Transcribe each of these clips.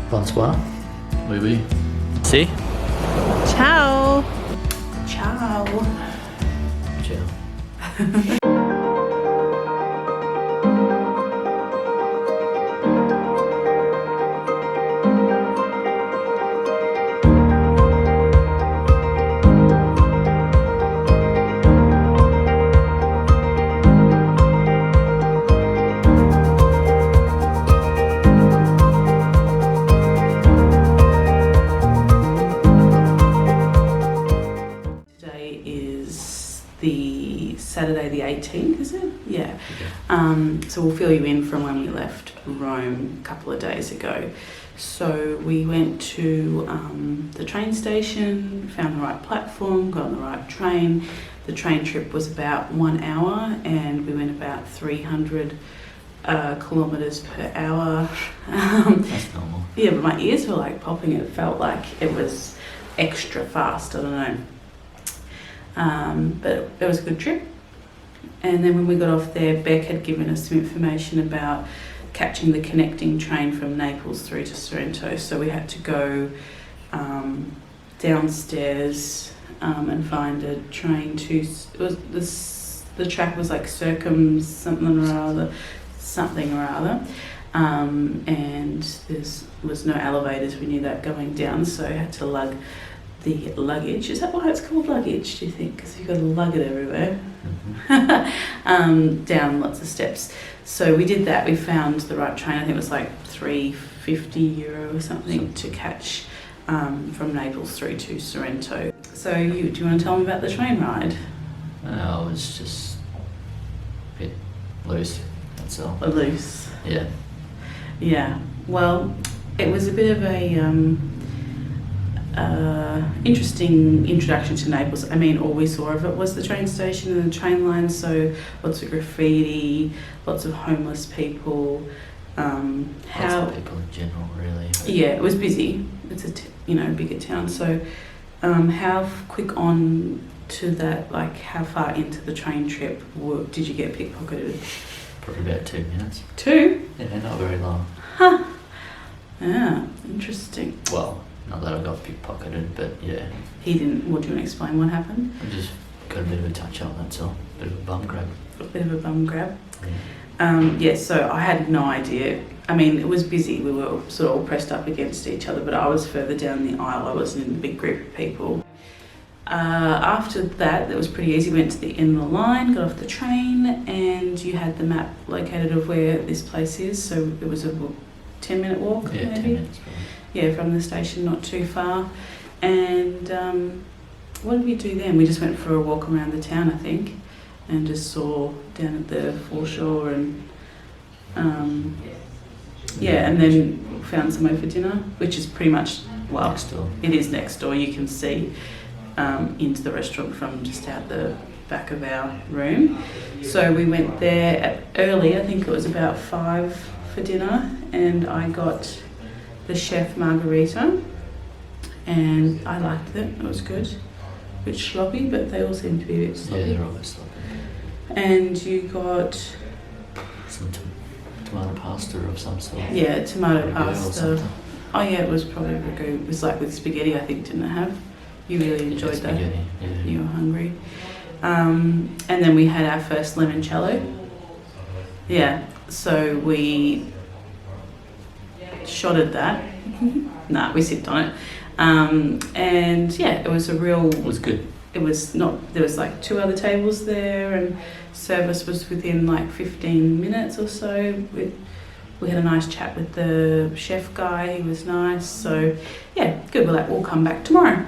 Bonsoir. Oui, oui. Si. Ciao. Ciao. Ciao. Today is the Saturday the 18th, is it? Yeah. So we'll fill you in from when we left Rome a couple of days ago. So we went to the train station, found the right platform, got on the right train. The train trip was about 1 hour and we went about 300 kilometres per hour. That's normal. Yeah, but my ears were like popping. It felt like it was extra fast. I don't know. But it was a good trip. And then when we got off there, Beck had given us some information about catching the connecting train from Naples through to Sorrento. So we had to go downstairs and find a train to. It was the track was like something or other. And there was no elevators. We knew that going down, so I had to lug the luggage. Is that why it's called luggage, do you think? Because you've got to lug it everywhere. Down lots of steps. So we did that. We found the right train. I think it was like €350 or something to catch from Naples through to Sorrento. So do you want to tell me about the train ride? No, it was just a bit loose, that's all. Loose. Yeah. Yeah. Well, it was a bit of a interesting introduction to Naples. I mean, all we saw of it was the train station and the train line, so lots of graffiti, lots of homeless people. Lots of people in general, really. Yeah, it was busy. It's a bigger town. So how quick on to that, like how far into the train trip did you get pickpocketed? Probably about 2 minutes. 2? Yeah, not very long. Huh. Yeah, interesting. Well, not that I got pickpocketed, but yeah. He didn't. What, do you want to explain what happened? I just got a bit of a touch up, that's all. Bit of a bum grab. A bit of a bum grab. Yeah. So I had no idea. I mean, it was busy. We were sort of all pressed up against each other, but I was further down the aisle. I wasn't in a big group of people. After that, it was pretty easy. Went to the end of the line, got off the train, and you had the map located of where this place is. So it was a 10-minute walk, Yeah, maybe? 10 minutes probably. Yeah, from the station, not too far. And what did we do then? We just went for a walk around the town, I think, and just saw down at the foreshore and and then found somewhere for dinner, which is pretty much, well, Next door. it is next door. You can see into the restaurant from just out the back of our room. So we went there early, I think it was about 5 for dinner, and I got the chef margarita, and I liked it. It was good. A bit sloppy, but they all seem to be a bit sloppy. Yeah, they're always sloppy. And you got Some tomato pasta of some sort. tomato Ragu or pasta. something. Oh yeah, it was probably ragu. It was like with spaghetti, I think, didn't it have? You really enjoyed that. Spaghetti, yeah. You were hungry. And then we had our first limoncello. Yeah, so we shotted that. Nah, we sipped on it. And yeah, it was It was good. It was not, there was like 2 other tables there, and service was within like 15 minutes or so. We had a nice chat with the chef guy. He was nice. So yeah, good. We're like, we'll come back tomorrow.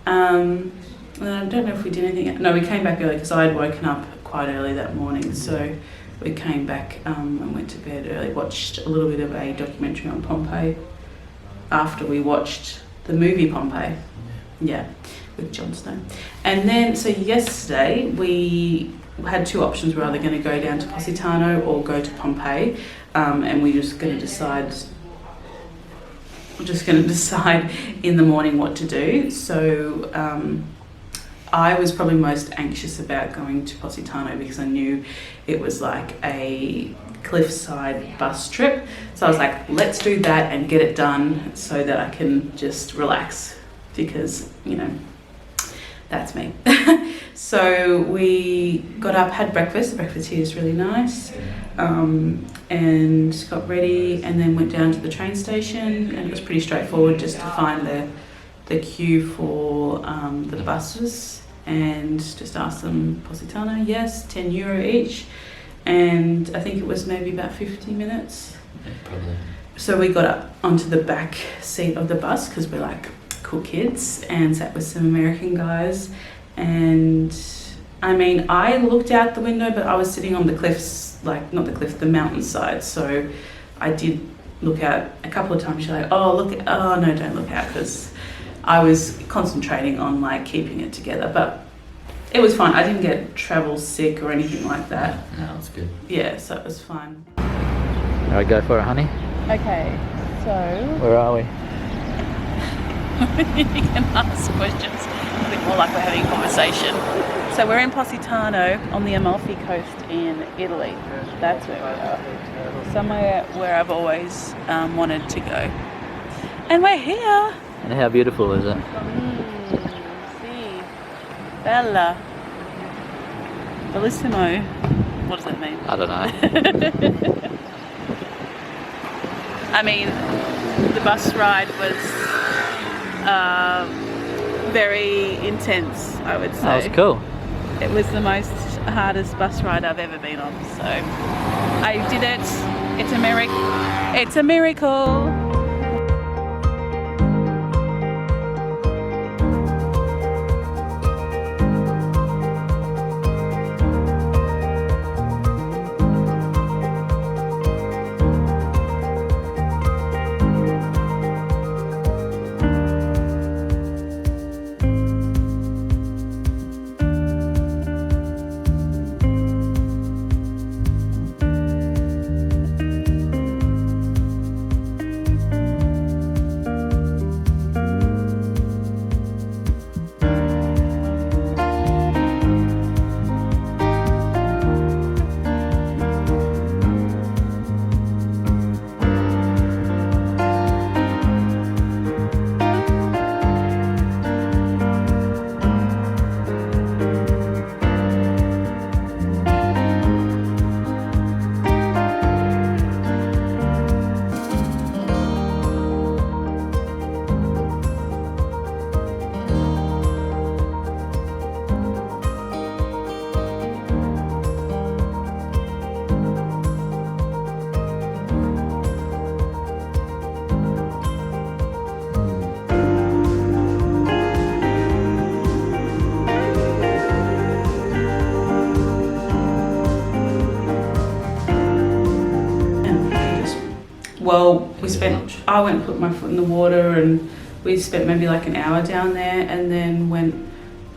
And I don't know if we did anything. No, we came back early because I had woken up quite early that morning. So we came back and went to bed early. Watched a little bit of a documentary on Pompeii after we watched the movie Pompeii. Yeah, with Jon Snow. And then, so yesterday we had 2 options. We're either going to go down to Positano or go to Pompeii, and we're just going to decide. We're just going to decide in the morning what to do. So I was probably most anxious about going to Positano because I knew it was like a cliffside bus trip. So I was like, let's do that and get it done so that I can just relax because, you know, that's me. So we got up, had breakfast. The breakfast here is really nice. And got ready and then went down to the train station, and it was pretty straightforward just to find the queue for the buses and just ask them Positano, yes, €10 each, and I think it was maybe about 50 minutes. Yeah, probably. So we got up onto the back seat of the bus because we're like cool kids and sat with some American guys, and I mean, I looked out the window, but I was sitting on the cliffs, like not the cliff, the mountainside. So I did look out a couple of times. She's like, oh, look, oh no, don't look out, because I was concentrating on like keeping it together. But it was fine. I didn't get travel sick or anything like that. No, it's good. Yeah, so it was fine. All right, go for it, honey. Okay, so Where are we? you can ask questions a bit more like we're having a conversation. So we're in Positano on the Amalfi Coast in Italy. That's where we are. Somewhere where I've always wanted to go. And we're here. And how beautiful is it? See, bella, bellissimo. What does that mean? I don't know. I mean, the bus ride was very intense, I would say. That was cool. It was the most hardest bus ride I've ever been on, so I did it. It's a miracle. It's a miracle. Well, I went and put my foot in the water, and we spent maybe like an hour down there, and then went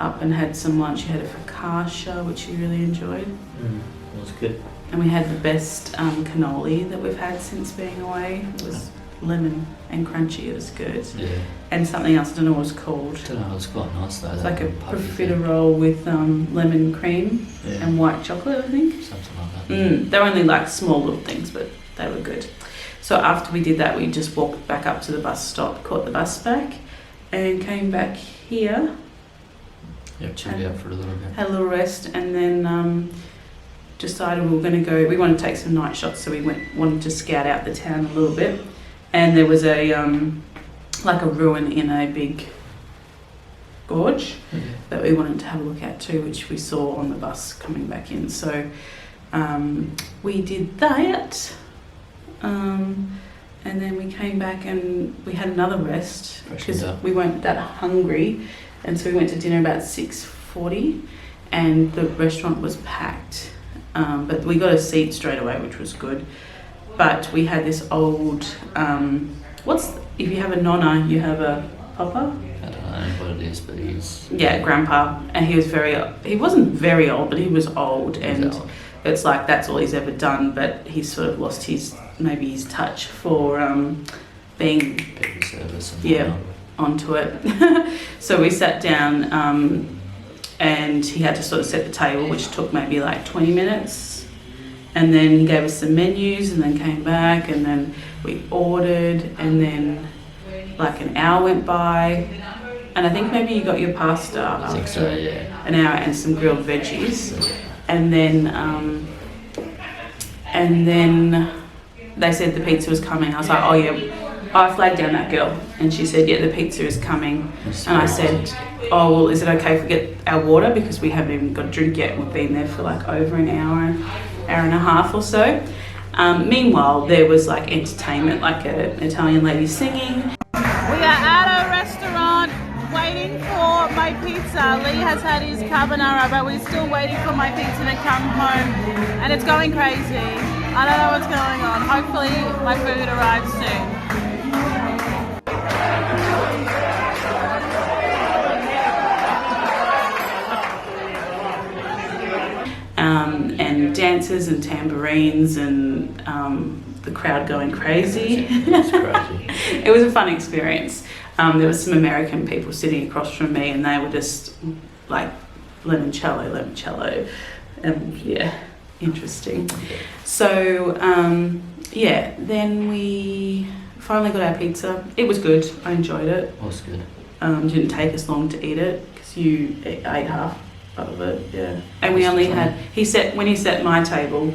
up and had some lunch. We had a focaccia, which we really enjoyed. It was good. And we had the best cannoli that we've had since being away. It was lemon and crunchy. It was good. Yeah. And something else, I don't know what it's called. I don't know, it was quite nice though. It's like a profiterole with lemon cream and white chocolate, I think. Something like that. They were only like small little things, but they were good. So after we did that, we just walked back up to the bus stop, caught the bus back, and came back here. Yep, chilled out for a little bit. Had a little rest, and then decided we were going to go. We wanted to take some night shots, so we wanted to scout out the town a little bit. And there was a like a ruin in a big gorge that we wanted to have a look at too, which we saw on the bus coming back in. So we did that. And then we came back and we had another rest because we weren't that hungry, and so we went to dinner about 6:40, and the restaurant was packed, but we got a seat straight away, which was good. But we had this old if you have a nonna, you have a papa? I don't know what it is, but he's grandpa, and he wasn't very old, but he was old, and old. It's like that's all he's ever done, but he's sort of lost his touch for being people service and onto it. So we sat down and he had to sort of set the table, which took maybe like 20 minutes. And then he gave us some menus and then came back, and then we ordered, and then like an hour went by. And I think maybe you got your pasta I think so, yeah. an hour and some grilled veggies. And then they said the pizza was coming. I was like, oh yeah. I flagged down that girl and she said, yeah, the pizza is coming. And I said, oh, well, is it okay if we get our water? Because we haven't even got a drink yet. We've been there for like over an hour and a half or so. Meanwhile, there was like entertainment, like an Italian lady singing. We are at a restaurant waiting for my pizza. Lee has had his carbonara, but we're still waiting for my pizza to come home. And it's going crazy. I don't know what's going on. Hopefully my food arrives soon. And dancers and tambourines and the crowd going crazy. It's crazy. It was a fun experience. There was some American people sitting across from me and they were just like limoncello. Yeah, interesting. So, then we finally got our pizza. It was good. I enjoyed it. It was good. Didn't take us long to eat it because you ate half of it, yeah. And we only had, when he set my table,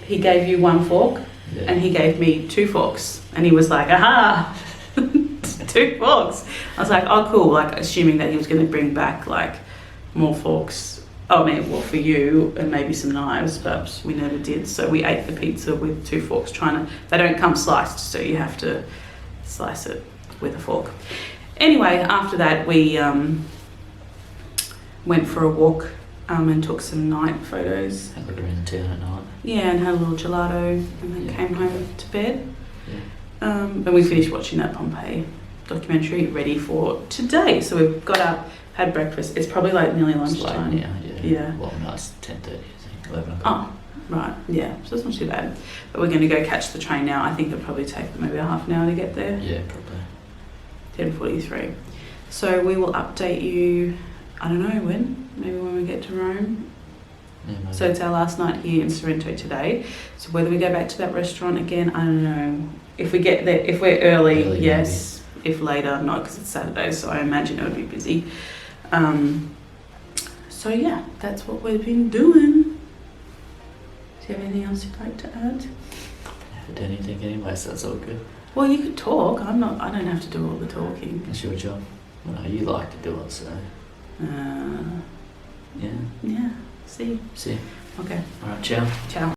he gave you one fork, yeah. And he gave me 2 forks. And he was like, aha, 2 forks. I was like, oh, cool. Like, assuming that he was going to bring back, like, more forks. Oh, I mean, well, for you, and maybe some knives, but we never did. So we ate the pizza with 2 forks, they don't come sliced, so you have to slice it with a fork. Anyway, after that, we went for a walk and took some night photos. Had a look around town at night. Yeah, and had a little gelato, and then came home to bed. Yeah. And we finished watching that Pompeii documentary, ready for today. So we've got up, had breakfast. It's probably like nearly lunchtime. It's late now, yeah. Well, no, it's 10:30, I think, 11 o'clock. Oh, right, yeah. So it's not too bad. But we're going to go catch the train now. I think it'll probably take maybe a half an hour to get there. Yeah, probably. 10:43. So we will update you, I don't know when, maybe when we get to Rome. Yeah, maybe. So it's our last night here in Sorrento today. So whether we go back to that restaurant again, I don't know. If we get there, if we're early, yes. Maybe. If later, not, because it's Saturday, so I imagine it would be busy. So yeah, that's what we've been doing. Do you have anything else you'd like to add? I haven't done anything anyway, so that's all good. Well, you could talk. I don't have to do all the talking. It's your job. Well, no, you like to do it, so Yeah. yeah. Yeah. See. See. Okay. All right, ciao. Ciao.